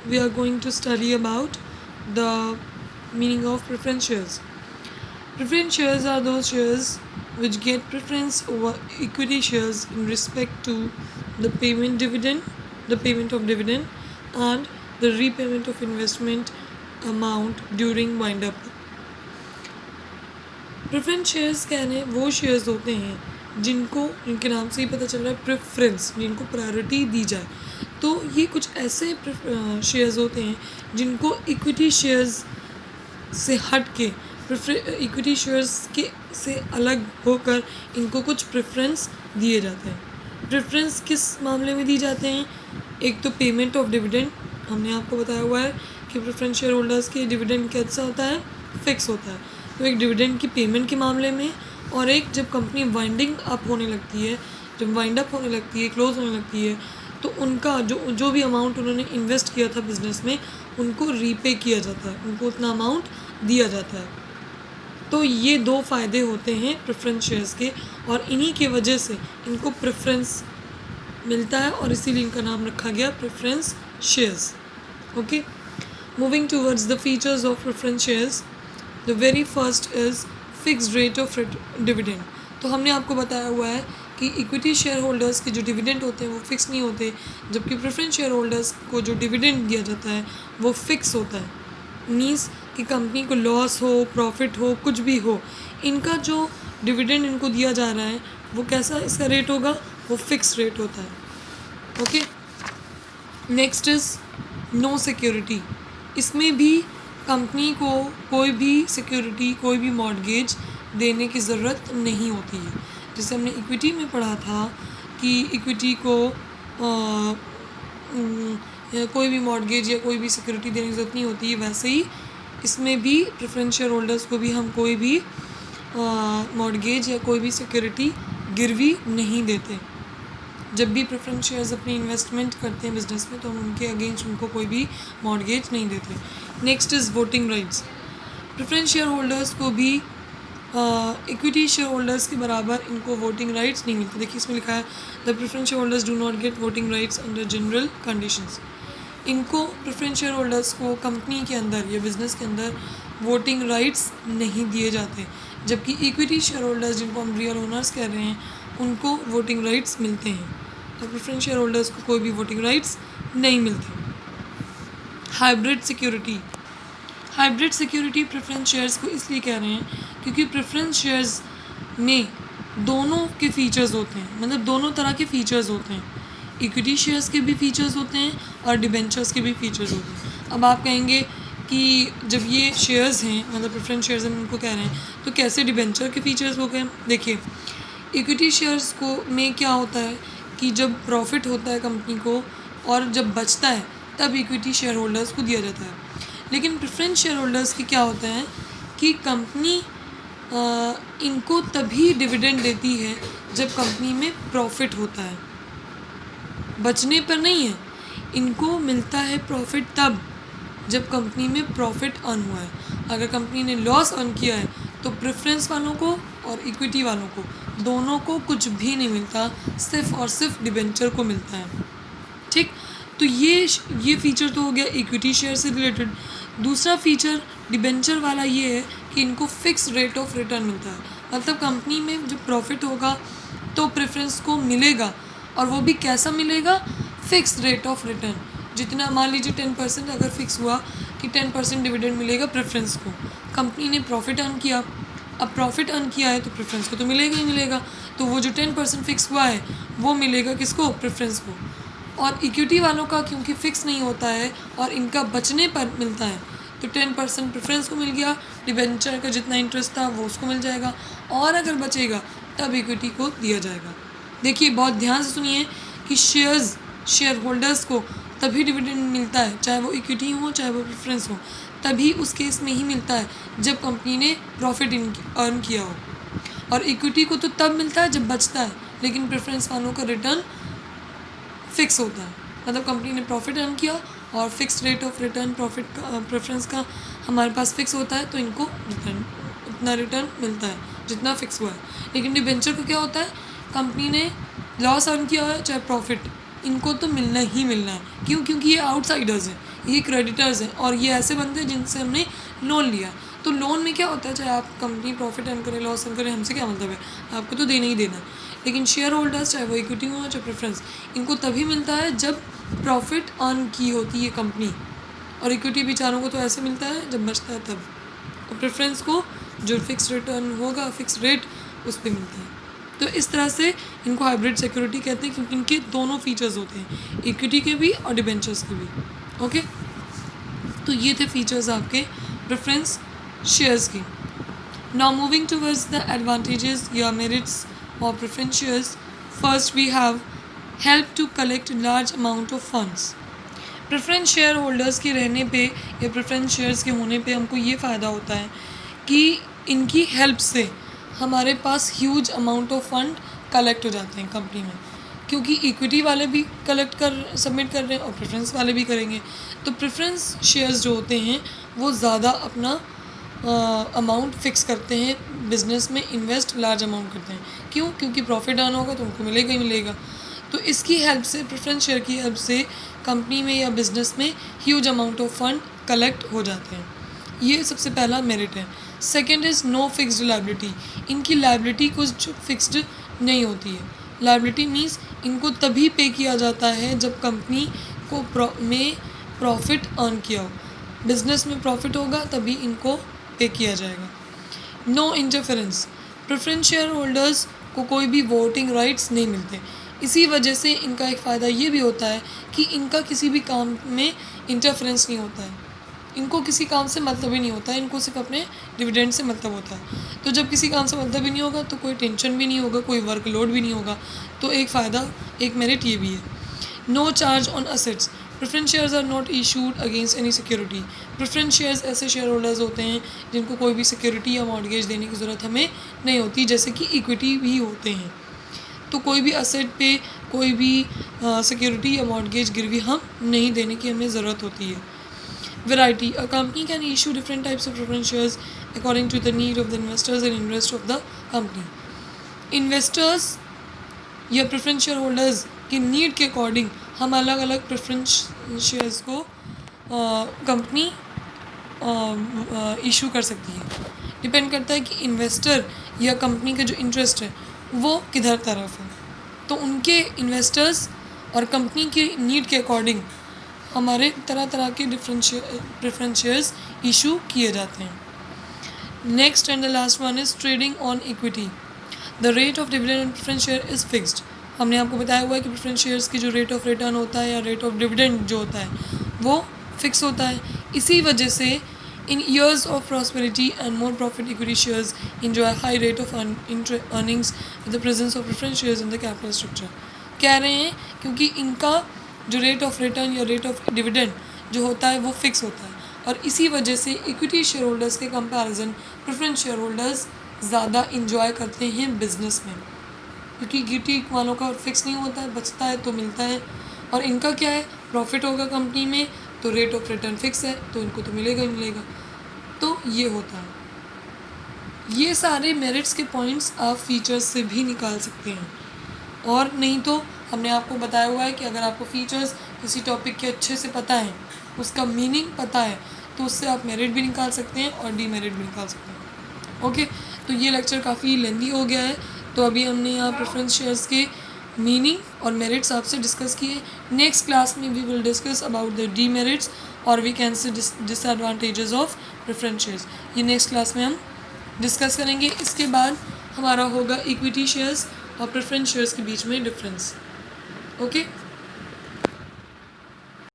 we are going to study about the meaning of preference shares. Preference shares are those shares which get preference over equity shares in respect to the payment of dividend, and the repayment of investment amount during wind up. Preference shares कहने वो shares होते हैं जिनको, इनके नाम से ही पता चल रहा है प्रेफरेंस, जिनको प्रायोरिटी दी जाए। तो ये कुछ ऐसे शेयर्स होते हैं जिनको इक्विटी शेयर्स से हट के इक्विटी शेयर्स के से अलग होकर इनको कुछ प्रेफरेंस दिए जाते हैं। प्रेफरेंस किस मामले में दी जाते हैं? एक तो पेमेंट ऑफ डिविडेंड, हमने आपको बताया हुआ है कि प्रेफरेंस शेयर होल्डर्स के डिविडेंड कैसा होता है, फिक्स होता है। तो एक डिविडेंड की पेमेंट के मामले में, और एक जब कंपनी वाइंडिंग अप होने लगती है, जब वाइंड अप होने लगती है, क्लोज होने लगती है, तो उनका जो भी अमाउंट उन्होंने इन्वेस्ट किया था बिजनेस में, उनको रीपे किया जाता है, उनको उतना अमाउंट दिया जाता है। तो ये दो फ़ायदे होते हैं प्रेफरेंस शेयर्स के, और इन्हीं के वजह से इनको प्रेफरेंस मिलता है और इसीलिए इनका नाम रखा गया preference shares. Okay, moving towards the features of preference shares. The very first is fixed rate of dividend. तो हमने आपको बताया हुआ है कि इक्विटी शेयर होल्डर्स के जो डिविडेंड होते हैं वो फिक्स नहीं होते, जबकि प्रेफरेंस शेयर होल्डर्स को जो डिविडेंड दिया जाता है वो फिक्स होता है। मीन्स कि कंपनी को लॉस हो, प्रॉफिट हो, कुछ भी हो, इनका जो डिविडेंड इनको दिया जा रहा है वो कैसा इसका रेट होगा, वो फिक्स रेट होता है। Okay, next is no security. इसमें भी कंपनी को कोई भी सिक्योरिटी, कोई भी मॉर्गेज देने की ज़रूरत नहीं होती है। जैसे हमने इक्विटी में पढ़ा था कि इक्विटी को कोई भी मॉर्गेज या कोई भी सिक्योरिटी देने की ज़रूरत नहीं होती है, वैसे ही इसमें भी प्रेफरेंस शेयर होल्डर्स को भी हम कोई भी मॉर्गेज या कोई भी सिक्योरिटी गिरवी नहीं देते। जब भी प्रेफरेंस शेयर्स अपनी इन्वेस्टमेंट करते हैं बिजनेस में, तो हम उनके अगेंस्ट उनको कोई भी मॉर्गेज नहीं देते। Next is voting rights. Preference share holders को भी इक्विटी शेयर होल्डर्स के बराबर इनको वोटिंग राइट्स नहीं मिलते। देखिए इसमें लिखा है the preference share holders do not gate voting rights under general conditions. इनको प्रेफरेंस शेयर होल्डर्स को कंपनी के अंदर या बिज़नेस के अंदर वोटिंग राइट्स नहीं दिए जाते, जबकि इक्विटी शेयर होल्डर्स, जिनको हम रियल ओनर्स कह रहे हैं, उनको वोटिंग राइट्स मिलते हैं, और प्रेफरेंस शेयर होल्डर्स को कोई भी वोटिंग राइट्स नहीं मिलते। Hybrid security. Hybrid security preference shares को इसलिए कह रहे हैं क्योंकि प्रेफरेंस शेयर्स में दोनों के फीचर्स होते हैं, मतलब दोनों तरह के फीचर्स होते हैं। इक्विटी शेयर्स के भी फीचर्स होते हैं और डिबेंचर्स के भी फीचर्स होते हैं। अब आप कहेंगे कि जब ये शेयर्स हैं, मतलब प्रेफरेंस शेयर्स हम उनको कह रहे हैं, तो कैसे डिबेंचर के फीचर्स हो गए? देखिए, इक्विटी शेयर्स को में क्या होता है कि जब प्रॉफिट होता है कंपनी को और जब बचता है तब इक्विटी शेयर होल्डर्स को दिया जाता है। लेकिन प्रेफरेंस शेयर होल्डर्स की क्या होता है कि कंपनी इनको तभी डिविडेंड देती है जब कंपनी में प्रॉफिट होता है, बचने पर नहीं है। इनको मिलता है प्रॉफिट तब जब कंपनी में प्रॉफिट अर्न हुआ है। अगर कंपनी ने लॉस अर्न किया है तो प्रेफरेंस वालों को और इक्विटी वालों को, दोनों को कुछ भी नहीं मिलता, सिर्फ और सिर्फ डिबेंचर को मिलता है। ठीक, तो ये फीचर तो हो गया इक्विटी शेयर से रिलेटेड। दूसरा फीचर डिबेंचर वाला ये है कि इनको फिक्स रेट ऑफ रिटर्न मिलता है, मतलब कंपनी में जब प्रॉफिट होगा तो प्रेफरेंस को मिलेगा, और वो भी कैसा मिलेगा? Fix rate of return. जितना, मान लीजिए 10% अगर फिक्स हुआ कि 10% डिविडेंड मिलेगा प्रेफरेंस को। कंपनी ने प्रॉफिट अर्न किया, अब प्रॉफिट अर्न किया है तो प्रेफरेंस को तो मिलेगा ही मिलेगा, तो वो जो 10% फिक्स हुआ है वो मिलेगा किसको? प्रेफरेंस को। और इक्विटी वालों का क्योंकि फ़िक्स नहीं होता है और इनका बचने पर मिलता है, तो 10% प्रेफरेंस को मिल गया, डिबेंचर का जितना इंटरेस्ट था वो उसको मिल जाएगा, और अगर बचेगा तब इक्विटी को दिया जाएगा। देखिए, बहुत ध्यान से सुनिए कि शेयर होल्डर्स को तभी डिविडेंड मिलता है, चाहे वो इक्विटी हो चाहे वो प्रेफरेंस हो, तभी उस केस में ही मिलता है जब कंपनी ने प्रॉफिट अर्न किया हो। और इक्विटी को तो तब मिलता है जब बचता है, लेकिन प्रेफरेंस वालों का रिटर्न फिक्स होता है, मतलब कंपनी ने प्रॉफिट अर्न किया और fix rate of return profit का प्रेफरेंस का हमारे पास फिक्स होता है, तो इनको उतना रिटर्न मिलता है जितना फिक्स हुआ है। लेकिन डिबेंचर को क्या होता है? कंपनी ने लॉस अर्न किया है चाहे प्रॉफिट, इनको तो मिलना ही मिलना है। क्यों? क्योंकि ये आउटसाइडर्स हैं, ये क्रेडिटर्स हैं और ये ऐसे बनते हैं जिनसे हमने लोन लिया। तो लोन में क्या होता है, चाहे आप कंपनी प्रॉफिट अर्न करे लॉस अर्न करे, हमसे क्या मतलब है, आपको तो देना ही देना। लेकिन शेयर होल्डर्स, चाहे वो इक्विटी हो चाहे प्रेफरेंस, इनको तभी मिलता है जब प्रॉफिट अर्न की होती है कंपनी, और इक्विटी बेचारों को तो ऐसे मिलता है जब बचता है तब, और प्रेफरेंस को जो फिक्स रिटर्न होगा, फिक्स रेट, उस पर मिलता है। तो इस तरह से इनको हाइब्रिड सिक्योरिटी कहते हैं, क्योंकि इनके दोनों फीचर्स होते हैं, इक्विटी के भी और डिबेंचर्स के भी। ओके, तो ये थे फीचर्स आपके प्रेफरेंस शेयर्स की। Now moving towards the advantages या merits of preference shares, first we have help to collect large amount of funds. Preference share holders के रहने पे या प्रेफरेंस शेयर्स के होने पे हमको ये फ़ायदा होता है कि इनकी हेल्प से हमारे पास huge amount of fund collect हो जाते हैं कंपनी में, क्योंकि इक्विटी वाले भी सबमिट कर रहे हैं और प्रेफरेंस वाले भी करेंगे। तो प्रेफरेंस शेयर्स जो होते हैं वो ज़्यादा अपना अमाउंट फिक्स करते हैं, बिजनेस में इन्वेस्ट लार्ज अमाउंट करते हैं। क्यों? क्योंकि प्रॉफिट आना होगा तो उनको मिलेगा ही मिलेगा। तो इसकी हेल्प से, प्रेफरेंस शेयर की हेल्प से कंपनी में या बिजनेस में huge amount of fund collect हो जाते हैं। ये सबसे पहला मेरिट है। Second is no fixed liability. इनकी लायबिलिटी कुछ फिक्स्ड नहीं होती है। लायबिलिटी मीन्स इनको तभी पे किया जाता है जब कंपनी को में प्रॉफिट अर्न किया हो, बिजनेस में प्रॉफिट होगा तभी इनको पे किया जाएगा। No interference. Preference share holders को कोई भी वोटिंग राइट्स नहीं मिलते। इसी वजह से इनका एक फ़ायदा ये भी होता है कि इनका किसी भी काम में इंटरफेरेंस नहीं होता है। इनको किसी काम से मतलब ही नहीं होता है, इनको सिर्फ अपने डिविडेंड से मतलब होता है। तो जब किसी काम से मतलब ही नहीं होगा तो कोई टेंशन भी नहीं होगा, कोई वर्कलोड भी नहीं होगा। तो एक फ़ायदा, एक मेरिट ये भी है। No charge on assets. Preference shares are not issued against any security. Preference shares ऐसे शेयर होल्डर्स होते हैं जिनको कोई भी सिक्योरिटी या मॉर्गेज देने की ज़रूरत हमें नहीं होती, जैसे कि इक्विटी भी होते हैं। तो कोई भी असेट पे कोई भी सिक्योरिटी या मॉर्गेज गिरवी हम नहीं देने की हमें ज़रूरत होती है। Variety. A company can issue different types of preference shares according to the need of the investors and interest of the company. Investors या प्रेफरेंस शेयर होल्डर्स की नीड के अकॉर्डिंग हम अलग अलग प्रेफरेंस शेयर्स को कंपनी इशू कर सकती है। डिपेंड करता है कि इन्वेस्टर या कंपनी का जो इंटरेस्ट है वो किधर तरफ है। तो उनके इन्वेस्टर्स और कंपनी के नीड के अकॉर्डिंग हमारे तरह तरह के प्रेफरेंस शेयर्स इशू किए जाते हैं। Next and the last one is trading on equity. The rate of dividend on preference share is fixed. हमने आपको बताया हुआ है कि प्रेफरेंस शेयर्स की जो रेट ऑफ रिटर्न होता है या रेट ऑफ डिविडेंड जो होता है वो फिक्स होता है। इसी वजह से इन years of prosperity and more profit equity shares enjoy high rate of earnings with the presence of preference shares in the capital structure. कह रहे हैं क्योंकि इनका जो रेट ऑफ रिटर्न या रेट ऑफ डिविडेंड जो होता है वो फिक्स होता है, और इसी वजह से इक्विटी शेयर होल्डर्स के कंपैरिजन प्रेफरेंस शेयर होल्डर्स ज़्यादा इंजॉय करते हैं बिजनेस में, क्योंकि इक्विटी वालों का फिक्स नहीं होता है, बचता है तो मिलता है, और इनका क्या है, प्रॉफिट होगा कंपनी में तो रेट ऑफ रिटर्न फिक्स है तो इनको तो मिलेगा ही मिलेगा। तो ये होता है। ये सारे मेरिट्स के पॉइंट्स आप फीचर्स से भी निकाल सकते हैं, और नहीं तो हमने आपको बताया हुआ है कि अगर आपको फीचर्स किसी टॉपिक के अच्छे से पता है, उसका मीनिंग पता है, तो उससे आप मेरिट भी निकाल सकते हैं और डीमेरिट भी निकाल सकते हैं। ओके, तो ये लेक्चर काफ़ी लेंदी हो गया है, तो अभी हमने यहाँ प्रेफरेंस शेयर्स के मीनिंग और मेरिट्स आपसे डिस्कस किए। नेक्स्ट क्लास में we will discuss about the demerits और we can say disadvantages of preference shares. ये नेक्स्ट क्लास में हम डिस्कस करेंगे। इसके बाद हमारा होगा इक्विटी शेयर्स और प्रेफरेंस शेयर्स के बीच में डिफरेंस। ओके।